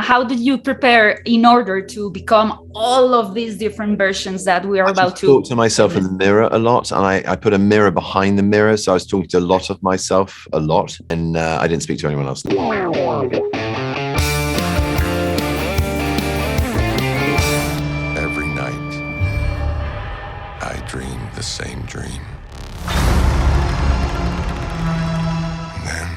how did you prepare in order to become all of these different versions that we are about to talk to myself in the mirror a lot, and I put a mirror behind the mirror, so I was talking to a lot of myself a lot, and I didn't speak to anyone else. Every night, I dream the same dream. And then...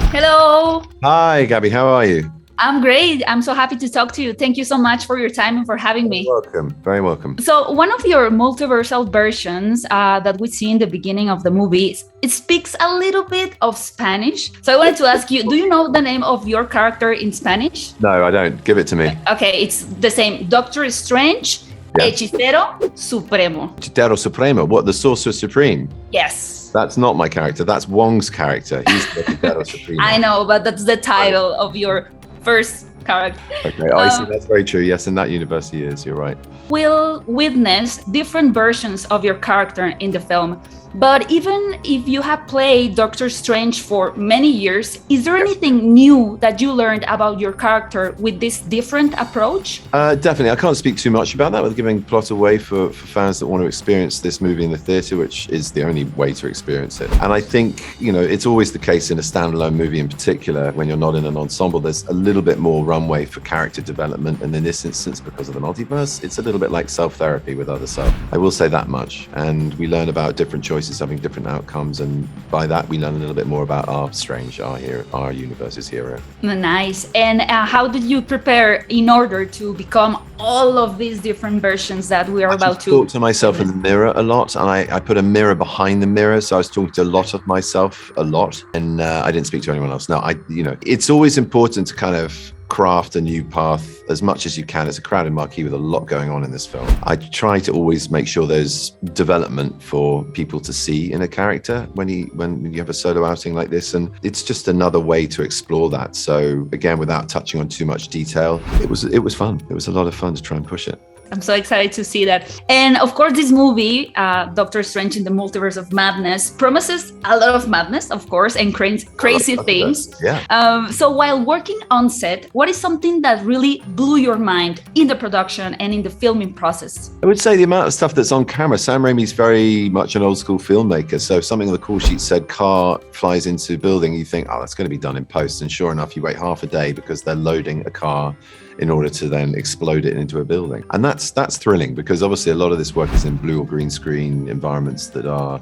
Hello. Hi, Gabby. How are you? I'm great. I'm so happy to talk to you. Thank you so much for your time and for having me. Welcome. Very welcome. So one of your multiversal versions that we see in the beginning of the movie, it speaks a little bit of Spanish. So I wanted to ask you, do you know the name of your character in Spanish? No, I don't. Give it to me. Okay, it's the same. Doctor Strange, Hechicero Supremo. Hechicero Supremo. What, the Sorcerer Supreme? Yes. That's not my character. That's Wong's character. He's the Hechicero Supremo. I know, but that's the title of your first character. Okay, I see. That's very true. Yes, in that universe he is. You're right. We'll witness different versions of your character in the film. But even if you have played Doctor Strange for many years, is there anything new that you learned about your character with this different approach? Definitely. I can't speak too much about that with giving plot away for fans that want to experience this movie in the theatre, which is the only way to experience it. And I think, you know, it's always the case in a standalone movie in particular, when you're not in an ensemble, there's a little bit more runway for character development. And in this instance, because of the multiverse, it's a little bit like self-therapy with other self. I will say that much. And we learn about different choices having different outcomes, and by that we learn a little bit more about our Strange, our universe's hero. Nice. And how did you prepare in order to become all of these different versions that we are about to talk to myself in the mirror a lot, and I put a mirror behind the mirror, so I was talking to a lot of myself a lot, and I didn't speak to anyone else. No, it's always important to kind of craft a new path as much as you can. It's a crowded marquee with a lot going on in this film. I try to always make sure there's development for people to see in a character when you have a solo outing like this, and it's just another way to explore that. So again, without touching on too much detail, it was fun. It was a lot of fun to try and push it. I'm so excited to see that. And of course, this movie, Doctor Strange in the Multiverse of Madness, promises a lot of madness, of course, and crazy things. Yeah. So while working on set, what is something that really blew your mind in the production and in the filming process? I would say the amount of stuff that's on camera. Sam Raimi's very much an old school filmmaker. So if something on the call sheet said car flies into building, you think, oh, that's going to be done in post. And sure enough, you wait half a day because they're loading a car in order to then explode it into a building. And that's thrilling, because obviously a lot of this work is in blue or green screen environments that are,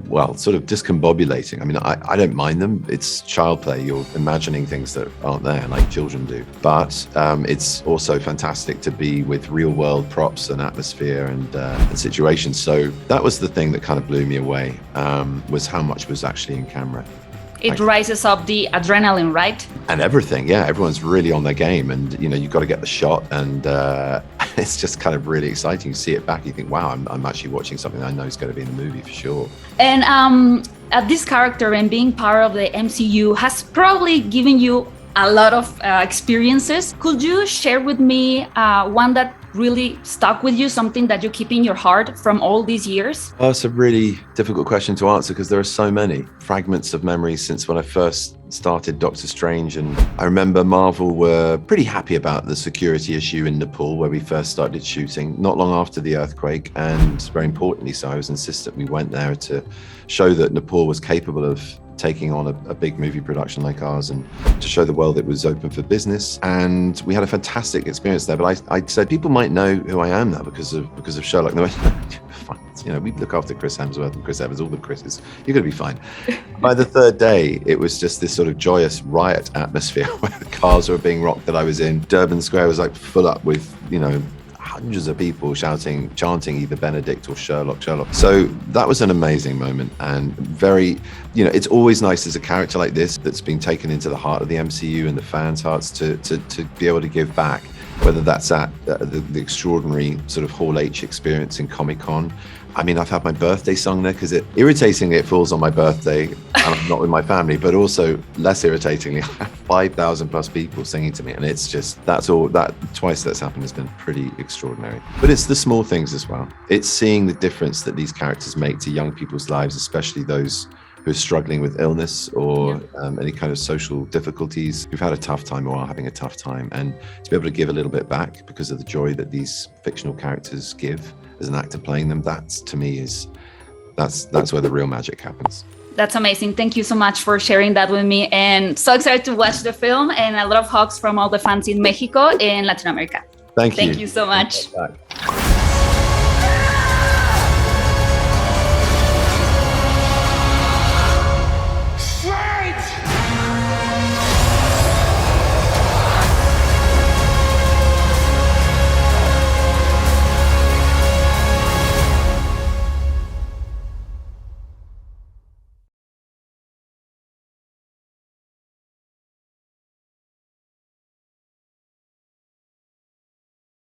well, sort of discombobulating. I mean, I don't mind them. It's child play. You're imagining things that aren't there, like children do. But it's also fantastic to be with real world props and atmosphere and situations. So that was the thing that kind of blew me away, was how much was actually in camera. It rises up the adrenaline, right? And everything, yeah. Everyone's really on their game, and you've got to get the shot, and it's just kind of really exciting. You see it back, you think, wow, I'm actually watching something I know is going to be in the movie for sure. And this character and being part of the MCU has probably given you a lot of experiences. Could you share with me one that really stuck with you, something that you keep in your heart from all these years? Oh, it's a really difficult question to answer, because there are so many fragments of memories since when I first started Doctor Strange. And I remember Marvel were pretty happy about the security issue in Nepal where we first started shooting, not long after the earthquake. And very importantly, so I was insistent we went there to show that Nepal was capable of taking on a big movie production like ours, and to show the world it was open for business. And we had a fantastic experience there. But I said, people might know who I am now because of Sherlock. And they went, fine. We look after Chris Hemsworth and Chris Evans, all the Chris's. You're going to be fine. By the third day, it was just this sort of joyous riot atmosphere where the cars were being rocked that I was in. Durban Square was like full up with, hundreds of people chanting either Benedict or Sherlock. So that was an amazing moment, and very, it's always nice as a character like this that's been taken into the heart of the MCU and the fans' hearts to be able to give back, whether that's at the extraordinary sort of Hall H experience in Comic-Con. I mean, I've had my birthday sung there because irritatingly, it falls on my birthday and I'm not with my family, but also less irritatingly, I have 5,000 plus people singing to me. And it's just, twice that's happened has been pretty extraordinary. But it's the small things as well. It's seeing the difference that these characters make to young people's lives, especially those who's struggling with illness or any kind of social difficulties, who've had a tough time or are having a tough time, and to be able to give a little bit back because of the joy that these fictional characters give as an actor playing them, that's to me is that's where the real magic happens. That's amazing. Thank you so much for sharing that with me, and so excited to watch the film, and a lot of hugs from all the fans in Mexico and Latin America. Thank you. Thank you so much.